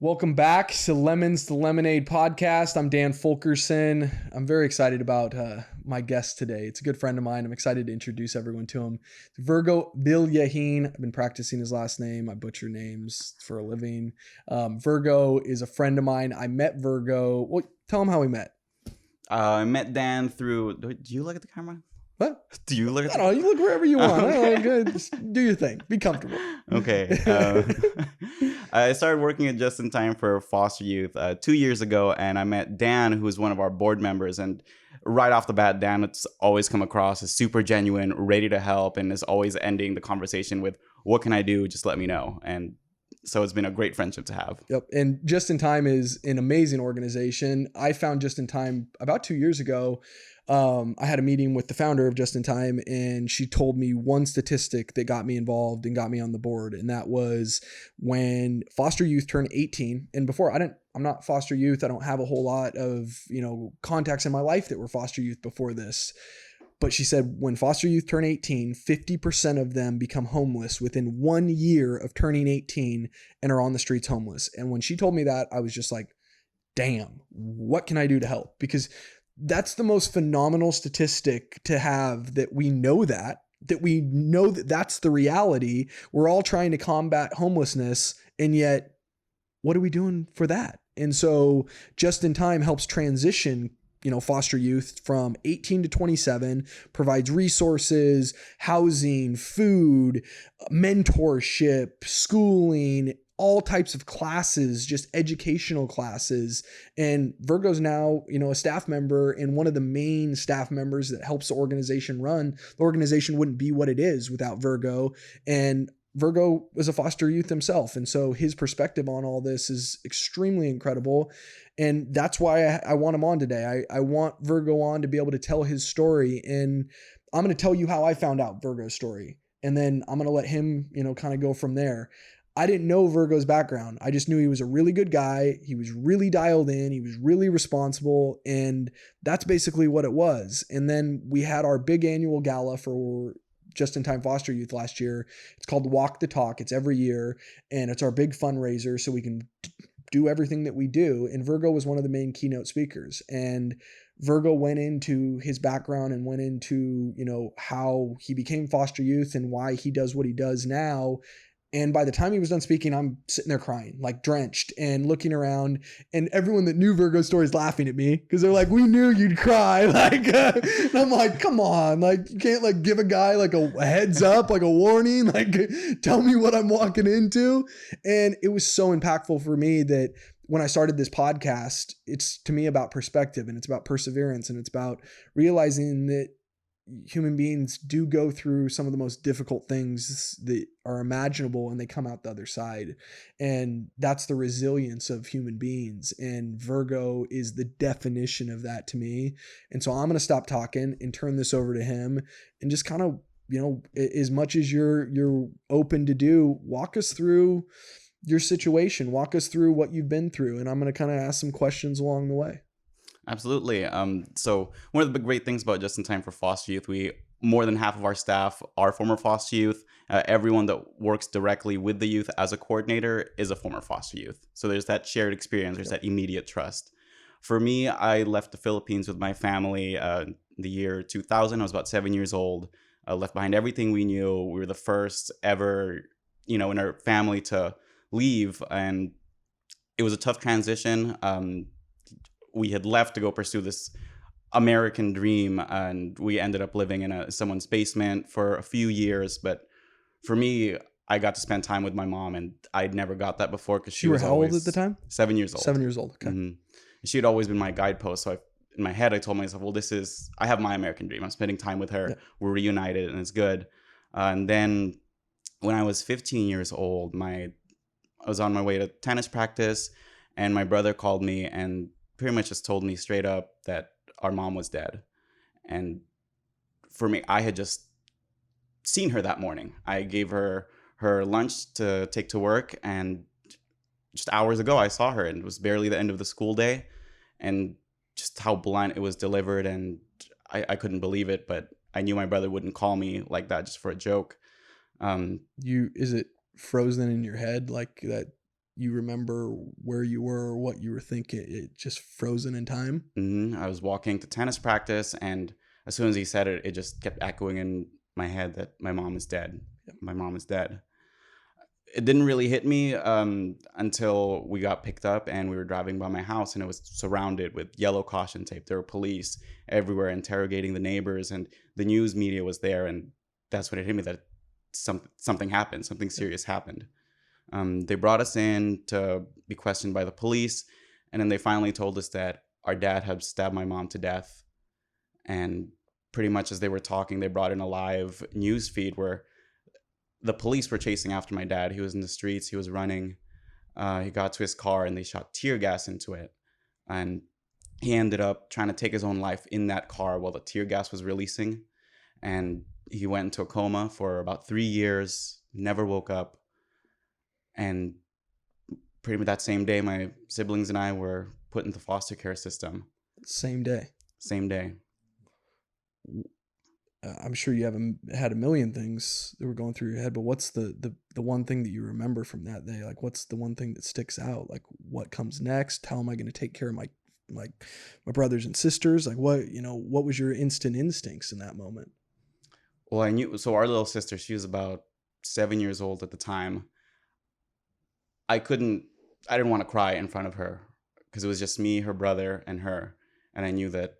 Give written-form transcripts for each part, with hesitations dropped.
Welcome back to Lemons to Lemonade podcast. I'm Dan Fulkerson. I'm very excited about my guest today. It's a good friend of mine. I'm excited to introduce everyone to him. It's Virgo Villajin. I've been practicing his last name. I butcher names for a living. Virgo is a friend of mine. I met Virgo. Well, tell him how we met. I met Dan through. Do you look at the camera? What? Do you look at? I don't know. You look wherever you want. Just do your thing. Be comfortable. Okay. I started working at Just in Time for foster youth 2 years ago, and I met Dan, who is one of our board members. And right off the bat, Dan has always come across as super genuine, ready to help, and is always ending the conversation with, "What can I do? Just let me know." And so it's been a great friendship to have. Yep. And Just in Time is an amazing organization. I found Just in Time about 2 years ago. I had a meeting with the founder of Just in Time, and she told me one statistic that got me involved and got me on the board. And that was when foster youth turn 18. And before I'm not foster youth. I don't have a whole lot of, contacts in my life that were foster youth before this. But she said when foster youth turn 18, 50% of them become homeless within 1 year of turning 18 and are on the streets homeless. And when she told me that, I was just like, damn, what can I do to help? Because that's the most phenomenal statistic to have, that we know that that's the reality. We're all trying to combat homelessness, and yet what are we doing for that? And so Just in Time helps transition foster youth from 18 to 27, provides resources, housing, food, mentorship, schooling, all types of classes, just educational classes. And Virgo's now, a staff member and one of the main staff members that helps the organization run. The organization wouldn't be what it is without Virgo. And Virgo was a foster youth himself. And so his perspective on all this is extremely incredible. And that's why I want him on today. I want Virgo on to be able to tell his story. And I'm going to tell you how I found out Virgo's story. And then I'm going to let him, kind of go from there. I didn't know Virgo's background. I just knew he was a really good guy. He was really dialed in. He was really responsible. And that's basically what it was. And then we had our big annual gala for Just in Time Foster Youth last year. It's called Walk the Talk. It's every year. And it's our big fundraiser so we can do everything that we do. And Virgo was one of the main keynote speakers. And Virgo went into his background and went into, how he became foster youth and why he does what he does now. And by the time he was done speaking, I'm sitting there crying, like drenched and looking around, and everyone that knew Virgo's story is laughing at me because they're like, "We knew you'd cry." And I'm like, "Come on, you can't give a guy a heads up, a warning, tell me what I'm walking into." And it was so impactful for me that when I started this podcast, it's to me about perspective, and it's about perseverance, and it's about realizing that human beings do go through some of the most difficult things that are imaginable, and they come out the other side. And that's the resilience of human beings. And Virgo is the definition of that to me. And so I'm going to stop talking and turn this over to him and just kind of, as much as you're open to do, walk us through your situation, walk us through what you've been through. And I'm going to kind of ask some questions along the way. Absolutely. So one of the great things about Just in Time for Foster Youth, more than half of our staff are former foster youth. Everyone that works directly with the youth as a coordinator is a former foster youth. So there's that shared experience. There's that immediate trust. For me, I left the Philippines with my family the year 2000. I was about 7 years old. I left behind everything we knew. We were the first ever, in our family to leave. And it was a tough transition. We had left to go pursue this American dream, and we ended up living in someone's basement for a few years. But for me, I got to spend time with my mom, and I'd never got that before because she was how old at the time? 7 years old. 7 years old. Okay. Mm-hmm. She had always been my guidepost. So in my head, I told myself, well, I have my American dream. I'm spending time with her. Yeah. We're reunited, and it's good. And then when I was 15 years old, I was on my way to tennis practice, and my brother called me and pretty much just told me straight up that our mom was dead. And for me, I had just seen her that morning. I gave her lunch to take to work, and just hours ago I saw her, and it was barely the end of the school day, and just how blunt it was delivered, and I couldn't believe it, but I knew my brother wouldn't call me like that just for a joke. Is it frozen in your head like that? you remember where you were or what you were thinking? It just frozen in time? I was walking to tennis practice, and as soon as he said it, it just kept echoing in my head that my mom is dead. Yep. My mom is dead. It didn't really hit me until we got picked up and we were driving by my house, and it was surrounded with yellow caution tape. There were police everywhere interrogating the neighbors, and the news media was there. And that's when it hit me that something happened, something serious happened. They brought us in to be questioned by the police, and then they finally told us that our dad had stabbed my mom to death. And pretty much as they were talking, they brought in a live news feed where the police were chasing after my dad. He was in the streets. He was running. He got to his car and they shot tear gas into it. And he ended up trying to take his own life in that car while the tear gas was releasing. And he went into a coma for about 3 years, never woke up. And pretty much that same day, my siblings and I were put into foster care system. Same day. Same day. I'm sure you haven't had a million things that were going through your head, but what's the one thing that you remember from that day? Like, what's the one thing that sticks out? Like, what comes next? How am I going to take care of my brothers and sisters? Like, what was your instant instincts in that moment? Well, I knew, so our little sister, she was about 7 years old at the time. I didn't want to cry in front of her because it was just me, her brother, and her. And I knew that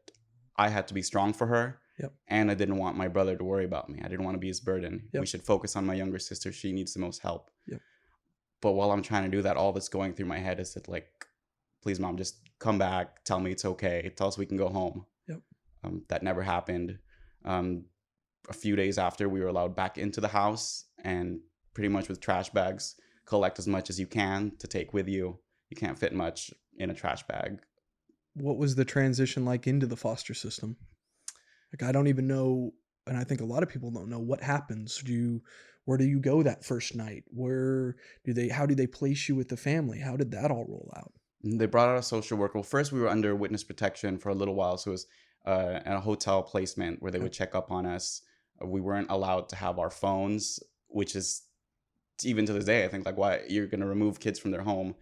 I had to be strong for her. Yep. And I didn't want my brother to worry about me. I didn't want to be his burden. Yep. We should focus on my younger sister. She needs the most help. Yep. But while I'm trying to do that, all that's going through my head is that, like, please, mom, just come back. Tell me it's okay. Tell us we can go home. Yep. That never happened. A few days after, we were allowed back into the house, and pretty much with trash bags, collect as much as you can to take with you. You can't fit much in a trash bag. What was the transition like into the foster system? Like, I don't even know, and I think a lot of people don't know what happens. Where do you go that first night? How do they place you with the family? How did that all roll out? They brought out a social worker. Well, first we were under witness protection for a little while. So it was in a hotel placement where they would check up on us. We weren't allowed to have our phones, which is, even to this day, I think, like, why you're going to remove kids from their home,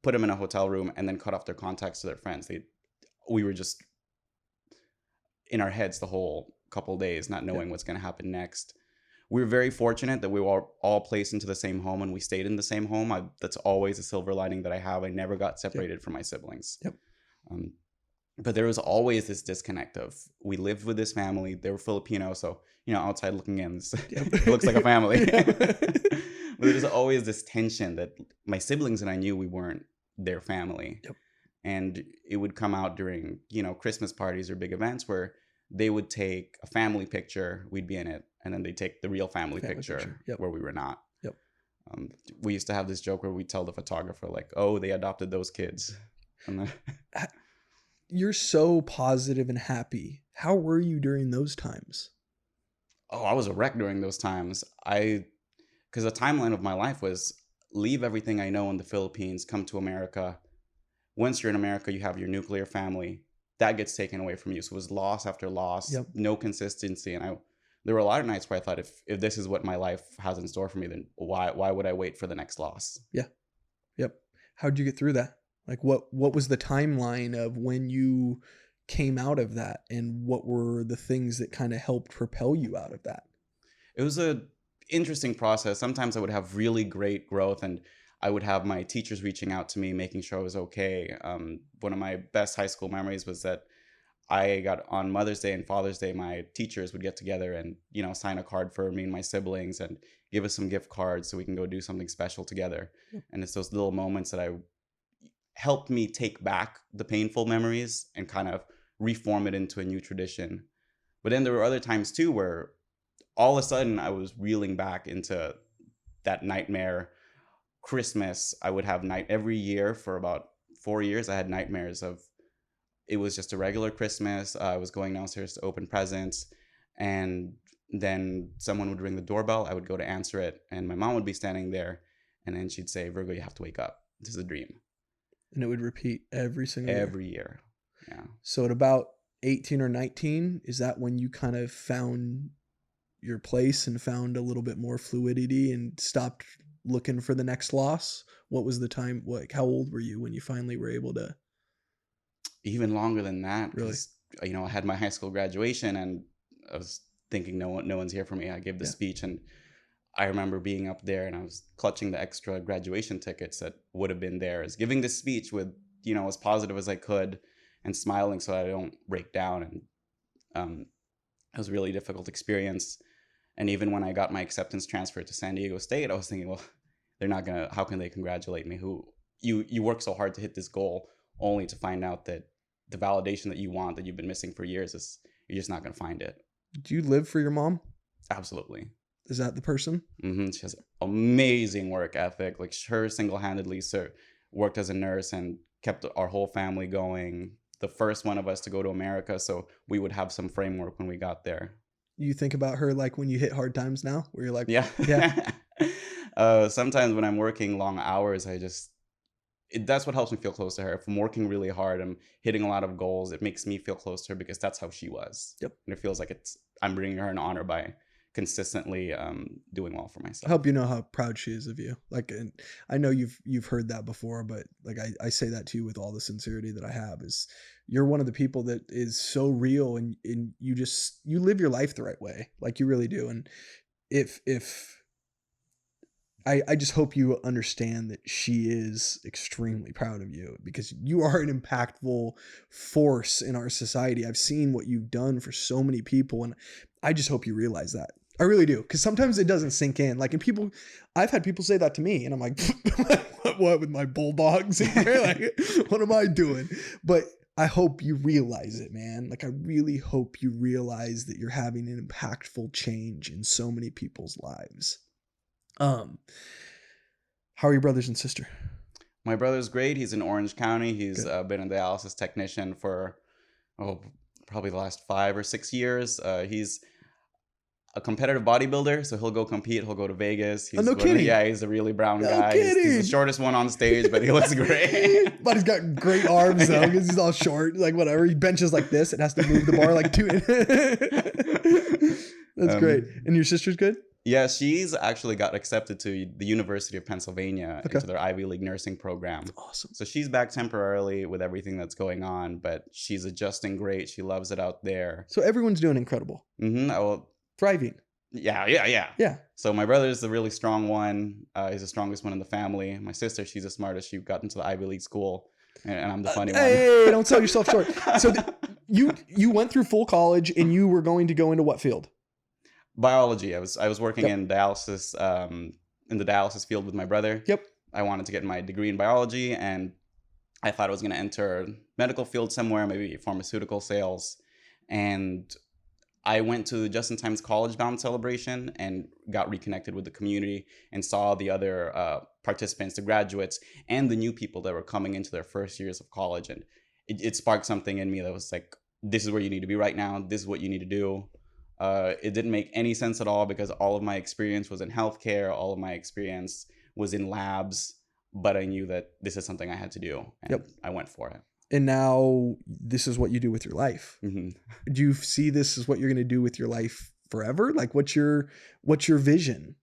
put them in a hotel room, and then cut off their contacts to their friends. We were just in our heads the whole couple of days, not knowing what's going to happen next. We were very fortunate that we were all placed into the same home, and we stayed in the same home. That's always a silver lining that I have. I never got separated from my siblings. Yep. But there was always this disconnect of, we lived with this family. They were Filipino, so, outside looking in, it looks like a family. But there's always this tension that my siblings and I knew we weren't their family. Yep. And it would come out during, Christmas parties or big events where they would take a family picture, we'd be in it, and then they'd take the real family picture. Yep. Where we were not. Yep. We used to have this joke where we'd tell the photographer, like, oh, they adopted those kids. And You're so positive and happy. How were you during those times? Oh, I was a wreck during those times. Because the timeline of my life was leave everything I know in the Philippines, come to America. Once you're in America, you have your nuclear family. That gets taken away from you. So it was loss after loss, no consistency. And there were a lot of nights where I thought, if this is what my life has in store for me, then why would I wait for the next loss? Yeah. Yep. How'd you get through that? Like, what was the timeline of when you came out of that, and what were the things that kind of helped propel you out of that? It was a interesting process. Sometimes I would have really great growth, and I would have my teachers reaching out to me, making sure I was okay. One of my best high school memories was that I got, on Mother's Day and Father's Day, my teachers would get together and, sign a card for me and my siblings and give us some gift cards so we can go do something special together. And it's those little moments that helped me take back the painful memories and kind of reform it into a new tradition. But then there were other times too where all of a sudden I was reeling back into that nightmare. Christmas, I would have every year for about 4 years. I had nightmares of, it was just a regular Christmas. I was going downstairs to open presents, and then someone would ring the doorbell. I would go to answer it, and my mom would be standing there, and then she'd say, "Virgo, you have to wake up. This is a dream." And it would repeat every single year. Yeah. So at about 18 or 19, is that when you kind of found your place and found a little bit more fluidity and stopped looking for the next loss? What was the time, like, how old were you when you finally were able to? Even longer than that, Really? because I had my high school graduation, and I was thinking no one's here for me. I gave the Yeah. speech, and I remember being up there, and I was clutching the extra graduation tickets that would have been theirs, giving this speech with as positive as I could, and smiling so I don't break down. And it was a really difficult experience. And even when I got my acceptance transfer to San Diego State, I was thinking, well, they're not gonna. How can they congratulate me? Who you work so hard to hit this goal, only to find out that the validation that you want, that you've been missing for years, is you're just not gonna find it. Do you live for your mom? Absolutely. Is that the person? She has amazing work ethic. Like, her single-handedly worked as a nurse and kept our whole family going. The first one of us to go to America, so we would have some framework when we got there. You think about her like when you hit hard times now, where you're like, Yeah. yeah, Sometimes when I'm working long hours, that's what helps me feel close to her. If I'm working really hard, I'm hitting a lot of goals, it makes me feel close to her because that's how she was. Yep. And it feels like I'm bringing her an honor by consistently doing well for I myself. hope you know how proud she is of you. Like, and I know you've heard that before, but like I say that to you with all the sincerity that I have. Is you're one of the people that is so real, and you live your life the right way, like you really do. And if I just hope you understand that she is extremely proud of you, because you are an impactful force in our society. I've seen what you've done for so many people, and I just hope you realize that. I really do, because sometimes it doesn't sink in. Like, I've had people say that to me, and I'm like, what with my bulldogs? Like, what am I doing? But I hope you realize it, man. Like, I really hope you realize that you're having an impactful change in so many people's lives. How are your brothers and sister? My brother's great. He's in Orange County. He's Good. been a dialysis technician for probably the last 5 or 6 years. He's a competitive bodybuilder, so he'll go compete. He'll go to Vegas. No kidding. Yeah, he's a really brown No guy. He's the shortest one on stage, but he looks great. But he's got great arms though, because he's all short. Like, whatever, he benches like this. It has to move the bar like two. That's great. And your sister's good? Yeah, she's actually got accepted to the University of Pennsylvania into their Ivy League nursing program. Awesome. So she's back temporarily with everything that's going on, but she's adjusting great. She loves it out there. So everyone's doing incredible. Thriving. Yeah. So my brother's the really strong one. He's the strongest one in the family. My sister, she's the smartest. She got into the Ivy League school, and I'm the funny one. Hey, don't sell yourself short. So you went through full college, and you were going to go into what field? Biology. I was working in dialysis, in the dialysis field with my brother. Yep. I wanted to get my degree in biology, and I thought I was going to enter medical field somewhere, maybe pharmaceutical sales. And I went to Just in Time's College Bound celebration and got reconnected with the community and saw the other participants, the graduates, and the new people that were coming into their first years of college. And it sparked something in me that was like, this is where you need to be right now. This is what you need to do. It didn't make any sense at all, because all of my experience was in healthcare. All of my experience was in labs, but I knew that this is something I had to do, and I went for it. And now this is what you do with your life. Mm-hmm. Do you see this as what you're going to do with your life forever? Like, what's your vision?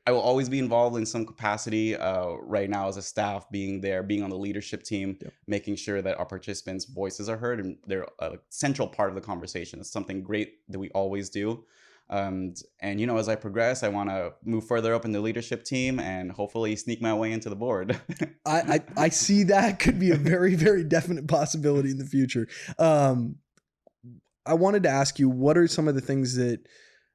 I will always be involved in some capacity. Right now, as a staff, being there, being on the leadership team, making sure that our participants' voices are heard and they're a central part of the conversation. It's something great that we always do. And as I progress, I want to move further up in the leadership team and hopefully sneak my way into the board. I see that could be a very, very definite possibility in the future. I wanted to ask you, what are some of the things that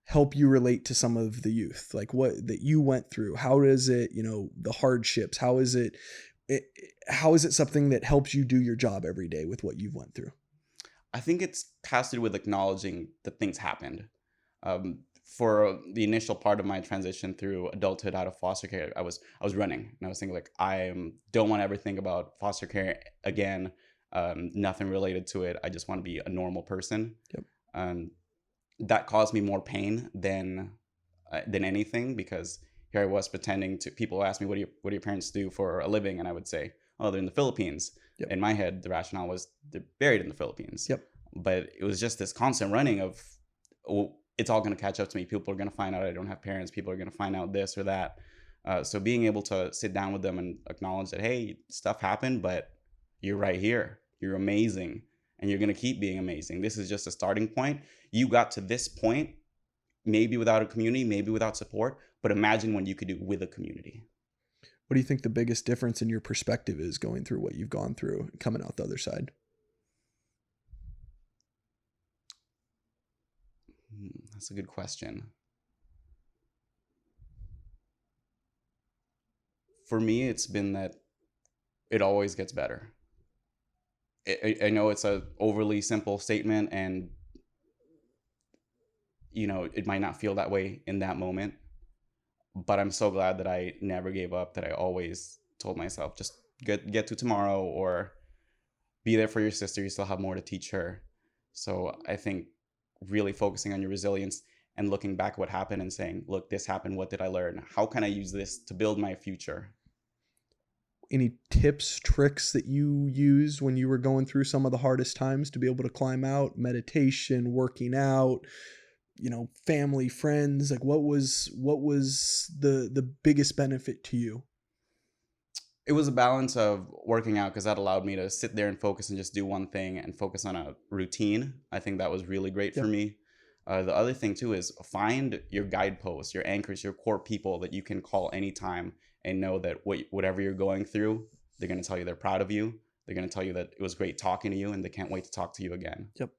help you relate to some of the youth, like what that you went through? How is it, the hardships? How is it something that helps you do your job every day with what you've went through? I think it's has to do with acknowledging that things happened. For the initial part of my transition through adulthood out of foster care, I was running, and I was thinking, like, I don't want to ever think about foster care again. Nothing related to it. I just want to be a normal person. That caused me more pain than anything, because here I was pretending to. People ask me, what do your parents do for a living? And I would say, oh, they're in the Philippines. In my head, the rationale was they're buried in the Philippines. But it was just this constant running of, it's all going to catch up to me. People are going to find out I don't have parents. People are going to find out this or that. So being able to sit down with them and acknowledge that, hey, stuff happened, but you're right here. You're amazing. And you're going to keep being amazing. This is just a starting point. You got to this point, maybe without a community, maybe without support, but imagine what you could do with a community. What do you think the biggest difference in your perspective is going through what you've gone through and coming out the other side? That's a good question. For me, it's been that it always gets better. I know it's a overly simple statement, and it might not feel that way in that moment, but I'm so glad that I never gave up, that I always told myself, just get to tomorrow, or be there for your sister. You still have more to teach her. So I think really focusing on your resilience and looking back what happened and saying, look, this happened. What did I learn? How can I use this to build my future? Any tips, tricks that you used when you were going through some of the hardest times to be able to climb out? Meditation, working out, family, friends? Like what was the biggest benefit to you? It was a balance of working out, because that allowed me to sit there and focus and just do one thing and focus on a routine. I think that was really great for Yep. me. The other thing too is find your guideposts, your anchors, your core people that you can call anytime and know that whatever you're going through, they're going to tell you they're proud of you. They're going to tell you that it was great talking to you and they can't wait to talk to you again. Yep.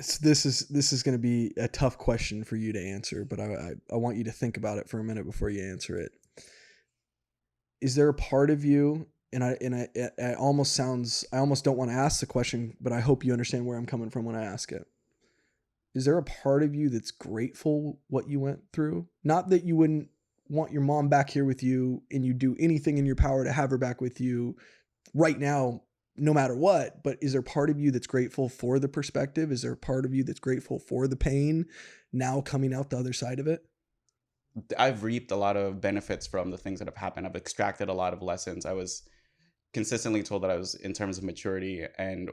So this is going to be a tough question for you to answer, but I want you to think about it for a minute before you answer it. Is there a part of you, and it almost sounds, I almost don't want to ask the question, but I hope you understand where I'm coming from when I ask it. Is there a part of you that's grateful what you went through? Not that you wouldn't want your mom back here with you and you do anything in your power to have her back with you right now, no matter what, but is there part of you that's grateful for the perspective? Is there a part of you that's grateful for the pain now coming out the other side of it? I've reaped a lot of benefits from the things that have happened. I've extracted a lot of lessons. I was consistently told that I was, in terms of maturity and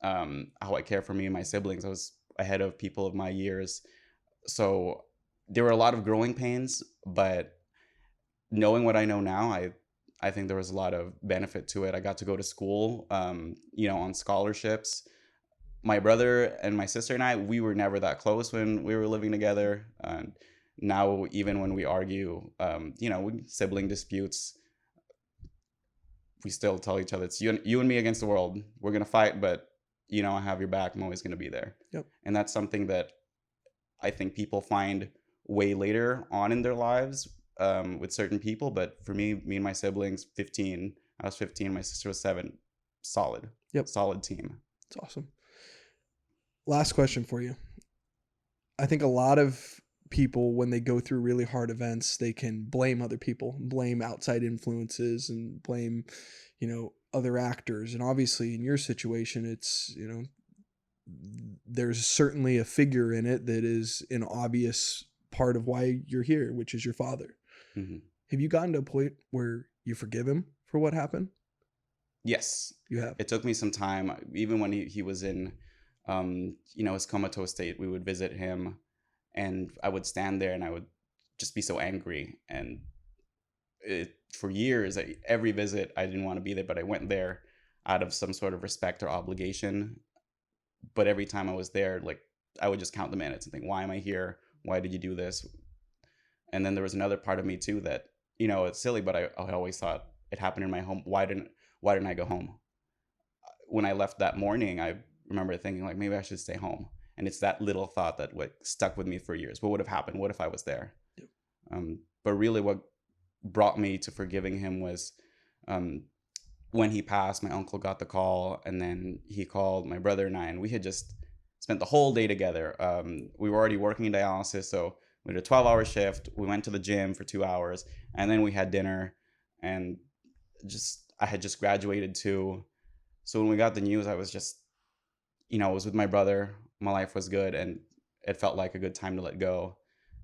how I care for me and my siblings, I was ahead of people of my years. So there were a lot of growing pains, but knowing what I know now, I think there was a lot of benefit to it. I got to go to school, on scholarships. My brother and my sister and I, we were never that close when we were living together. And now, even when we argue, sibling disputes, we still tell each other, it's you and me against the world. We're going to fight, but, I have your back. I'm always going to be there. Yep. And that's something that I think people find way later on in their lives, with certain people. But for me and my siblings, I was 15, my sister was 7, solid. Yep. Solid team. It's awesome. Last question for you. I think a lot of people, when they go through really hard events, they can blame other people, blame outside influences, and blame, other actors. And obviously in your situation, it's, there's certainly a figure in it that is an obvious part of why you're here, which is your father. Mm-hmm. Have you gotten to a point where you forgive him for what happened? Yes. You have. It took me some time. Even when he was in, his comatose state, we would visit him, and I would stand there and I would just be so angry. And for years, every visit, I didn't want to be there, but I went there out of some sort of respect or obligation. But every time I was there, like, I would just count the minutes and think, why am I here? Why did you do this? And then there was another part of me too that, it's silly, but I always thought it happened in my home. Why didn't I go home? When I left that morning, I remember thinking, like, maybe I should stay home. And it's that little thought that stuck with me for years. What would have happened? What if I was there? Yep. But really what brought me to forgiving him was, when he passed, my uncle got the call, and then he called my brother and I, and we had just spent the whole day together. We were already working in dialysis, so we did a 12-hour shift. We went to the gym for 2 hours, and then we had dinner, and I had just graduated too. So when we got the news, I was just, I was with my brother. My life was good, and it felt like a good time to let go.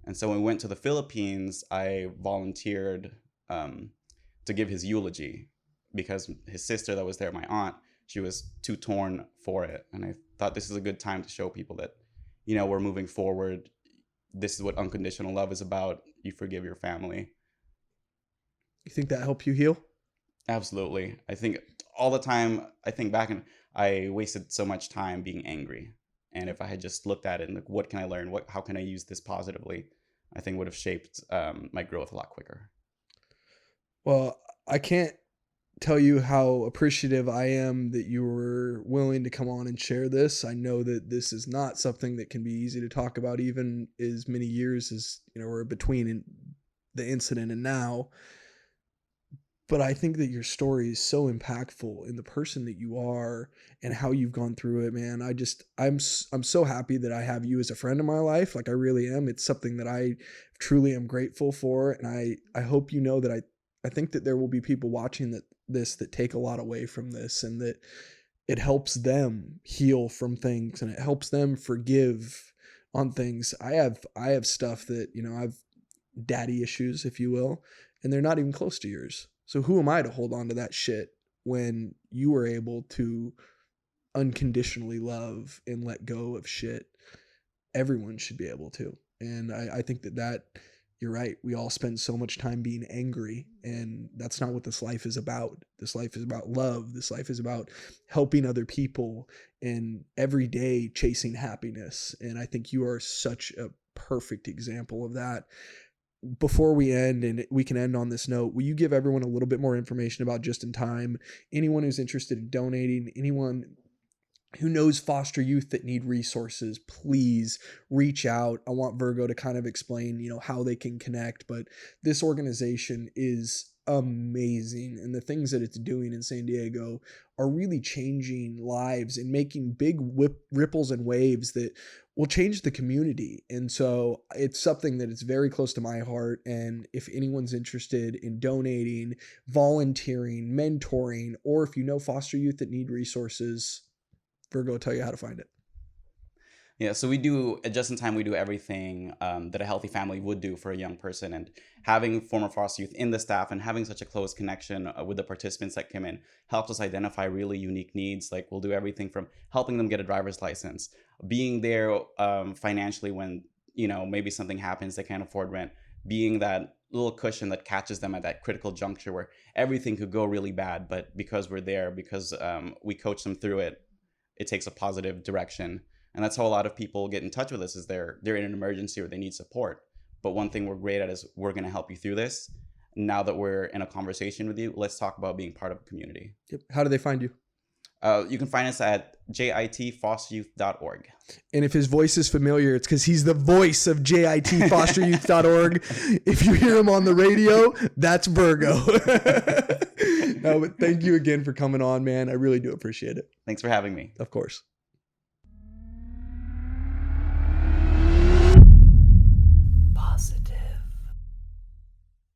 And so when we went to the Philippines, I volunteered to give his eulogy, because his sister that was there, my aunt, she was too torn for it. And I thought this is a good time to show people that, we're moving forward. This is what unconditional love is about. you forgive your family. You think that helped you heal? Absolutely. I think all the time, I think back and I wasted so much time being angry. And if I had just looked at it and like, what can I learn? How can I use this positively? I think would have shaped my growth a lot quicker. Well, I can't tell you how appreciative I am that you were willing to come on and share this. I know that this is not something that can be easy to talk about, even as many years as, we're between the incident and now. But I think that your story is so impactful in the person that you are and how you've gone through it, man. I'm so happy that I have you as a friend in my life. Like, I really am. It's something that I truly am grateful for. And I hope you know that I think that there will be people watching that take a lot away from this, and that it helps them heal from things, and it helps them forgive on things. I have stuff that, I've daddy issues, if you will, and they're not even close to yours. So who am I to hold on to that shit when you were able to unconditionally love and let go of shit? Everyone should be able to. And I think that you're right. We all spend so much time being angry, and that's not what this life is about. This life is about love. This life is about helping other people and every day chasing happiness. And I think you are such a perfect example of that. Before we end, and we can end on this note, will you give everyone a little bit more information about Just in Time? Anyone who's interested in donating, anyone who knows foster youth that need resources, please reach out. I want Virgo to kind of explain, how they can connect, but this organization is amazing, and the things that it's doing in San Diego are really changing lives and making big ripples and waves that will change the community. And so it's something that is very close to my heart. And if anyone's interested in donating, volunteering, mentoring, or if you know foster youth that need resources, Virgo will tell you how to find it. Yeah, so we do, at Just in Time, we do everything that a healthy family would do for a young person. And having former foster youth in the staff and having such a close connection with the participants that come in helps us identify really unique needs. Like, we'll do everything from helping them get a driver's license, being there financially when, maybe something happens, they can't afford rent, being that little cushion that catches them at that critical juncture where everything could go really bad. But because we're there, because we coach them through it, it takes a positive direction. And that's how a lot of people get in touch with us, is they're in an emergency or they need support. But one thing we're great at is we're going to help you through this. Now that we're in a conversation with you, let's talk about being part of a community. Yep. How do they find you? You can find us at jitfosteryouth.org. And if his voice is familiar, it's because he's the voice of jitfosteryouth.org. If you hear him on the radio, that's Virgo. No, but thank you again for coming on, man. I really do appreciate it. Thanks for having me. Of course.